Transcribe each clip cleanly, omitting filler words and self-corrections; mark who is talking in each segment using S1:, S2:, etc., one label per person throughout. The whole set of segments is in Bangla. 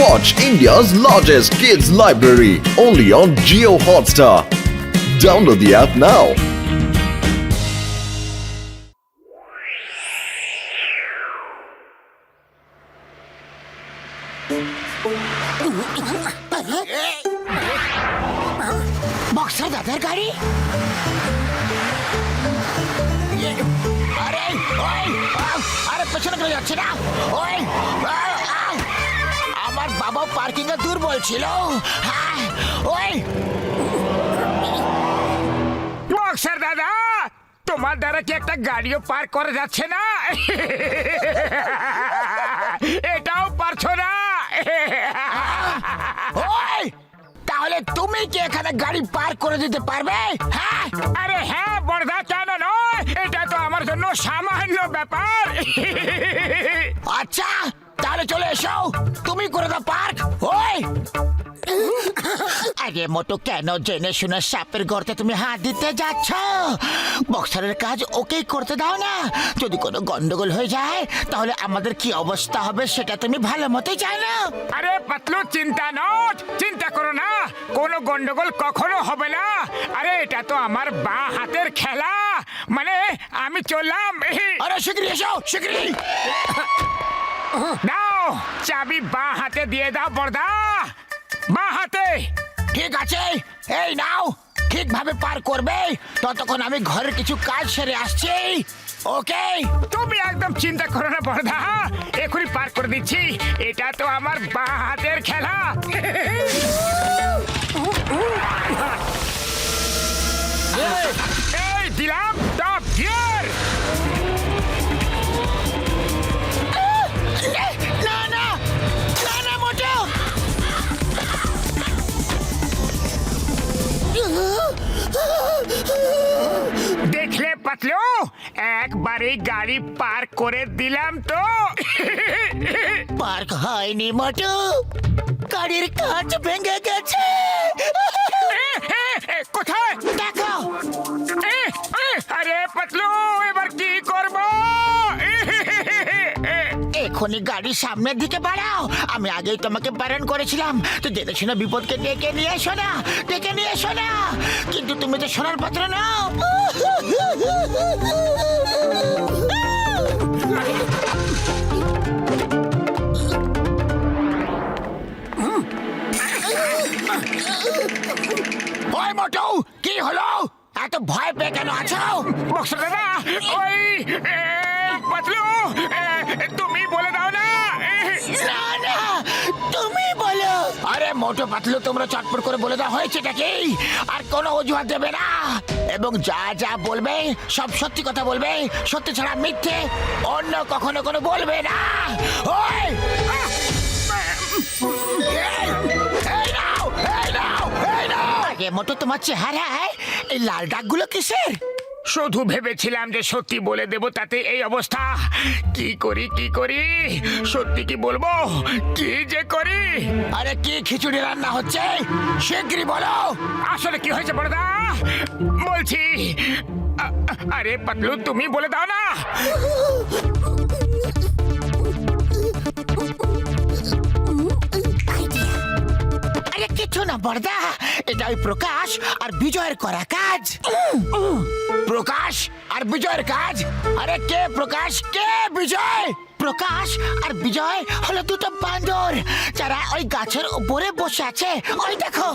S1: Watch India's largest kids library only on Jio Hotstar. Download the app now.
S2: Boxer দাদার গাড়ি। আরে ওই আরে পেছনে চলে যাচ্ছে না ওই আমার বাবা পার্কিং এ দুর্বল ছিল। ওই
S3: বক্সার দাদা, তোমার দ্বারা কি একটা গাড়িও পার করা যাচ্ছে না? এটাও পারছো না?
S2: ওই তাহলে তুমি কি এখানে গাড়ি পার করে দিতে পারবে? হ্যাঁ
S3: আরে হ্যাঁ বড়দা, কেন নয়? এটা তো আমার জন্য সামান্য ব্যাপার।
S2: আচ্ছা তাহলে চলে এসো, তুমি করে দাও পার্ক। ওই আরে মোটু, কেন জেনে শুনে সাপের গর্তে তুমি হাত দিতে যাচ্ছ? বক্সারের কাজ ওকেই করতে দাও না। যদি কোনো গন্ডগোল হয়ে যায় তাহলে আমাদের কি অবস্থা হবে সেটা তুমি ভালো মতোই জানো।
S3: আরে পাতলু, চিন্তা করো না, কোনো গন্ডগোল কখনো হবে না। আরে এটা তো আমার বাঁ হাতের খেলা, মানে আমি চললাম।
S2: আরে শিগগিরি এসো, শিগগিরি।
S3: দাও চাবি, বাঁ হাতে দিয়ে দাও বড়দা, বাঁ হাতে।
S2: ঠিক আছে, এই নাও, ঠিকভাবে পার করবে। ততক্ষণ আমি ঘরের কিছু কাজ সেরে আসছি। ওকে,
S3: তুমি একদম চিন্তা করো না বড়দা, এখনই পার করে দিচ্ছি। এটা তো আমার বাঁ হাতের খেলা। এই দিলাম টপ গিয়ার।
S2: না না না না মোটু।
S3: দেখলে পাতলু, একবারেই গাড়ি পার করে দিলাম তো।
S2: পার্ক হয়নি মোটু, গাড়ির কাঁচ ভেঙে গেছে।
S3: কোথায়
S2: দেখো।
S3: আরে পাতলু, এবার কি করব?
S2: এখনই গাড়ি সামনের দিকে বাড়াও। আমি আগেই তোমাকে বারণ করেছিলাম তো জেনে শুনে বিপদকে ডেকে নিয়ে এসো না, ডেকে নিয়ে এসো না। কিন্তু তুমি তো শোনার পাত্র নাও। ওই মোটু, কি হলো? এত ভয় পেয়ে কেন আছো?
S3: বক্সা দাদা, ওই পাতলু, তুমি বলে দাও না।
S2: না না, তুমি বলো। আরে মোটু পাতলু, তোমরা চটপট করে বলে দাও হয়েছেটা কি। আর কোনো অজুহাত দেবে না, এবং যা যা বলবে সব সত্যি কথা বলবে, সত্যি ছাড়া মিথ্যে অন্য কখনো কোনো বলবে না। ওই এই নাও, এই নাও, এই নাও। আরে মোটু, তোমার চেহারায় এই লাল দাগগুলো কিসের?
S3: শুধু ভেবেছিলাম যে সত্যি বলে দেব, তাতে এই অবস্থা। কি করি, সত্যি কি বলবো, কি যে করি।
S2: আরে কি খিচুড়ি রান্না হচ্ছে? শিগগিরই বলো।
S3: আসলে কি হয়েছে বড়দা, বলছি। আরে পাতলু, তুমি বলে দাও না।
S2: আরে কিছু না বড়দা, এটা ওই প্রকাশ আর বিজয়ের করা কাজ। প্রকাশ আর বিজয়ের কাজ? আরে কে প্রকাশ, কে বিজয়? প্রকাশ আর বিজয় হলো দুটো বান্দর যারা ওই গাছের উপরে বসে আছে। ওই দেখো।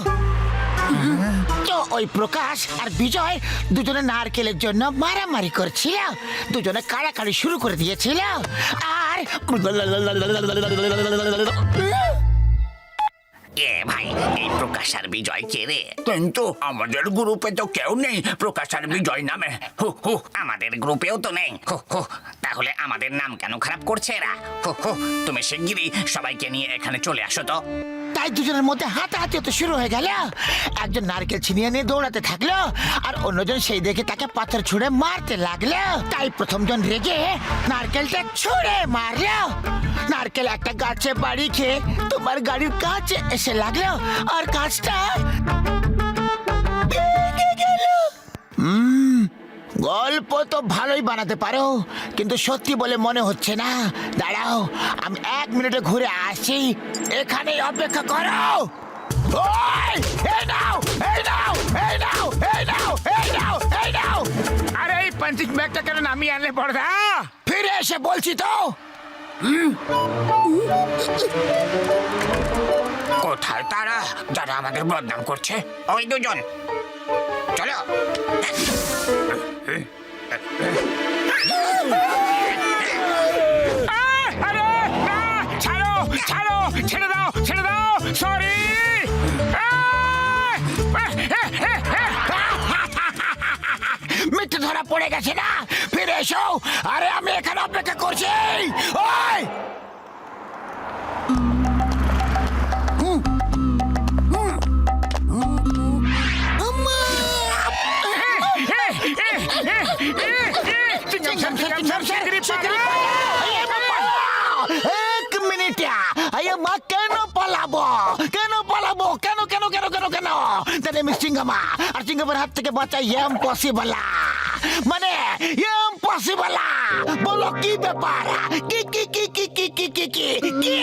S2: তো ওই প্রকাশ আর বিজয় দুজনে নারকেলের জন্য মারামারি করছিল, দুজনে কাড়াকাড়ি শুরু করে দিয়েছিল। আর
S4: এ ভাই, এই প্রকাশ আর বিজয় কে রে? কিন্তু আমাদের গ্রুপে তো কেউ নেই প্রকাশ আর বিজয় নামে। হু হু, আমাদের গ্রুপেও তো নেই। হু হু, তাহলে আমাদের নাম কেন খারাপ করছে এরা? হু হু, তুমি শিগগিরই সবাইকে নিয়ে এখানে চলে আসো তো।
S2: তাই দুজনের মধ্যে হাতাহাতি তো শুরু হয়ে গেল। একজন নারকেল ছিনিয়ে নিয়ে দৌড়াতে থাকলো, আর অন্যজন সেই দেখে তাকে পাথর ছুঁড়ে মারতে লাগলো। তাই প্রথমজন রেগে নারকেলটা ছুঁড়ে মারলো। নারকেল একটা গাছে বাড়ি খেয়ে তোমার গাড়ির কাছে এসে লাগলো, আর কাজটা ভেঙে গেল। গল্প তো ভালোই বানাতে পারো, কিন্তু সত্যি বলে মনে হচ্ছে না। দাঁড়াও, আমি 1 মিনিটে ঘুরে আসছি, এখানেই অপেক্ষা করো। ওই, এই নাও, এই নাও, এই নাও, এই নাও, এই নাও, এই নাও।
S3: আরে এই পাঞ্চিং ব্যাগটা কেন নামিয়ে আনলে বড়দা?
S2: ফিরে এসে বলছি তো।
S4: কোথায় তারা যারা আমাদের বদনাম করছে? ওই দুজন, চলো।
S3: আরে না, ছাড়ো ছাড়ো, ছেড়ে দাও, ছেড়ে দাও, সরি।
S2: মিথ্যে ধরা পড়ে গেছে না, ফিরে এসো। আরে আমি এখানে অপেক্ষা করছি। ওই, এক মিনিট, মা কেন পালাবো, কেন পালাবো, কেন কেন কেন কেন কেন? তাহলে আমি সিঙ্গামা, আর সিঙ্গামার হাত থেকে বাঁচা ইম্পসিবল, মানে ইম্পসিবল। বলো কি ব্যাপার, কি কি কি কি কি কি কি কি কি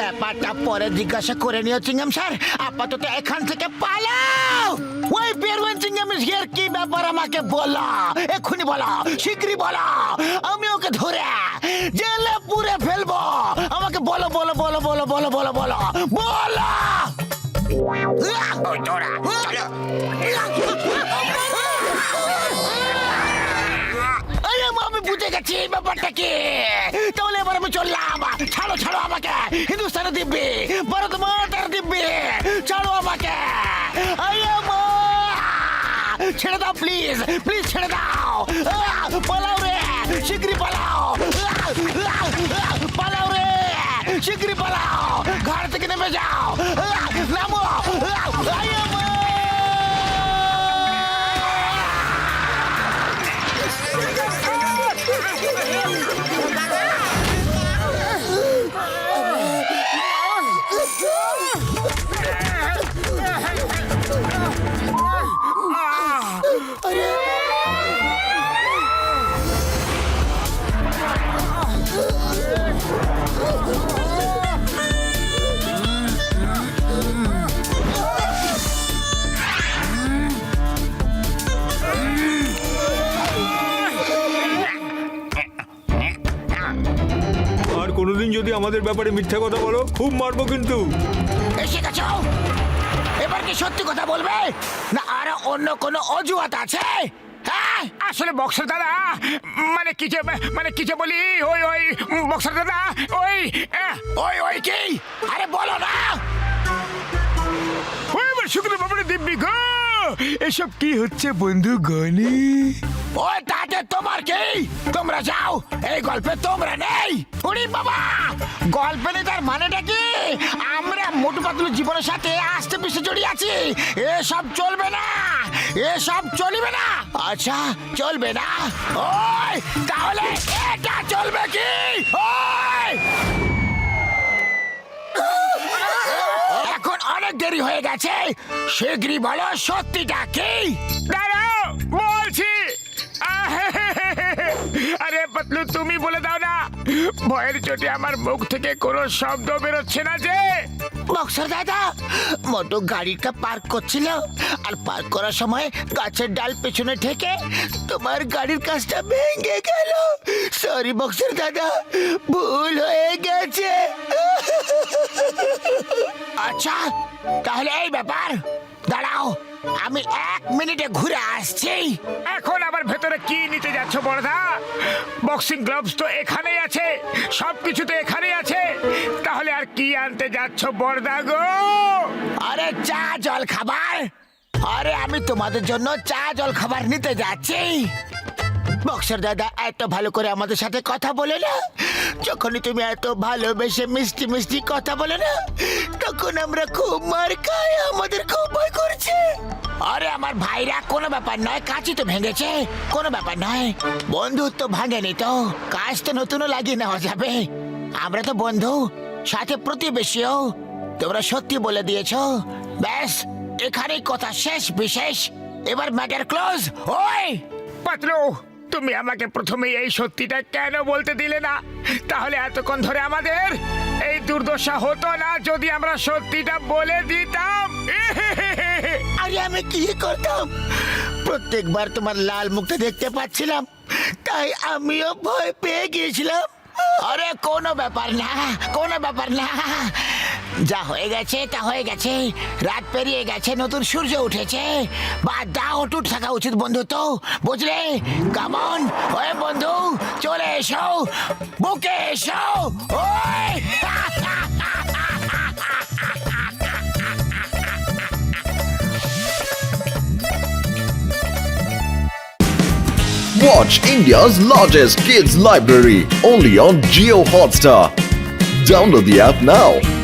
S2: ব্যাপারটা পরে জিজ্ঞাসা করে নিও চিঙ্গাম স্যার। আপাতত এখান থেকে পালাও। ওই বেরোয়েন চিঙ্গাম ইজ হিয়ার। কি ব্যাপার আমাকে বলো, এক্ষুনি বলো, শীঘ্রই বলো। আমি ওকে ধরে জেলে পুরে ফেলবো। আমাকে বলো বলো বলো বলো বলো বলো বলো বলো।
S4: ওই তোরা, চলো।
S2: আমি বুঝে গেছি ব্যাপারটা কি। তাহলে এবার আমি চললাম। ছাড়ো ছাড়ো আমাকে, হিন্দুস্তানের দিব্যি, ভারত মাতার দিব্যি, ছাড়ো আমাকে। ছেড়ে দাও প্লিজ, প্লিজ ছেড়ে দাও। পালাও রে, শীঘ্রই পালাও, পালাও রে, শীঘ্রই পালাও। ঘর থেকে নেমে যাও, নামো।
S5: আর কোনোদিন যদি আমাদের ব্যাপারে মিথ্যা কথা বলো, খুব মারবো কিন্তু।
S2: এসে গেছো, এবার কি সত্যি কথা বলবে না আর অন্য কোনো অজুহাত আছে? হ্যাঁ,
S3: আসলে বক্সার দাদা, মানে কি যে বলি, ওই ওই বক্সার দাদা, ওই
S2: ওই ওই কি? আরে বলো না।
S3: ওই আমার শুক্র বাবার দিব্যি গো, এসব কি হচ্ছে বন্ধু গনি?
S2: ওই তাতে তোমার কি? তোমরা যাও, এই গল্পে তোমরা নেই। উড়ি বাবা, গল্পে নেই তার মানেটা কি? আমরা মোটু পাতলু জীবনের সাথে আস্তে পিছে জড়িয়ে আছি। এসব চলবে না, এসব চলবে না। আচ্ছা চলবে না, ওই তাহলে এটা চলবে কি? ওই এখন অনেক দেরি হয়ে গেছে, শীঘ্রই বলো সত্যিটা কি?
S3: দাঁড়াও, বলছি। আরে পাতলু, তুমি বলে দাও না, ভয়ের চোটে আমার মুখ থেকে কোনো শব্দ বেরোচ্ছে না যে।
S2: বক্সার দাদা, মোটু গাড়িটা পার্ক করছিল, আর পার্ক করার সময় গাছের ডাল পেছনে ঠেকে তোমার গাড়ির কাজটা ভেঙে গেল। সরি বক্সার দাদা, ভুল হয়ে গেছে। আচ্ছা তাহলে এই ব্যাপার, দাঁড়াও আমি 1 মিনিটে ঘুরে আসছি।
S3: এখন আবার ভেতরে কি নিতে যাচ্ছ বড়দা? বক্সিং গ্লাভস তো এখানেই আছে, সবকিছু তো এখানেই আছে, তাহলে আর কি আনতে যাচ্ছ বড়দা গো?
S2: আরে চা জল খাবার, আরে আমি তোমাদের জন্য চা জল খাবার নিতে যাচ্ছি। বক্সার দাদা এত ভালো করে আমাদের সাথে কথা বলে না, যখনই তুমি এত ভালোবেসে মিষ্টি মিষ্টি কথা বলে না, তখন আমরা খুব মার খাই, আমাদের খুব ভয় করছে। আরে আমার ভাইরা, কোনো ব্যাপার নয়, কাঁচি তো ভেঙেছে, কোনো ব্যাপার নয়, বন্ধুত্ব ভাঙেনি তো, কাজ তো নতুনও লাগিয়ে নেওয়া যাবে। আমরা তো বন্ধু, সাথে প্রতিবেশীও। তোমরা সত্যি বলে দিয়েছো, ব্যাস এখানেই কথা শেষ বিশেষ। এবার ম্যাটার ক্লোজ। ওই
S3: পাতলু, তুমি আমাকে প্রথমে এই সত্যিটা কেন বলতে দিলে না? তাহলে এতক্ষণ ধরে আমাদের এই দুর্দশা হতো না যদি আমরা সত্যিটা বলে দিতাম।
S2: আরে আমি কি করতাম? প্রত্যেকবার তোমার লাল মুখটা দেখতে পাচ্ছিলাম, তাই আমিও ভয় পেয়ে গিয়েছিলাম। আরে কোনো ব্যাপার না, কোনো ব্যাপার না। যা হয়ে গেছে তা হয়ে গেছে। রাত পেরিয়ে গেছে, নতুন সূর্য উঠেছে। বাদ দাও, অটুট থাকা উচিত বন্ধুত্ব, বুঝলে? কামন, ওই বন্ধু, চলে এসো, বুকে এসো। ওই
S1: Watch India's largest kids library only on Geo Hotstar. Download the app now.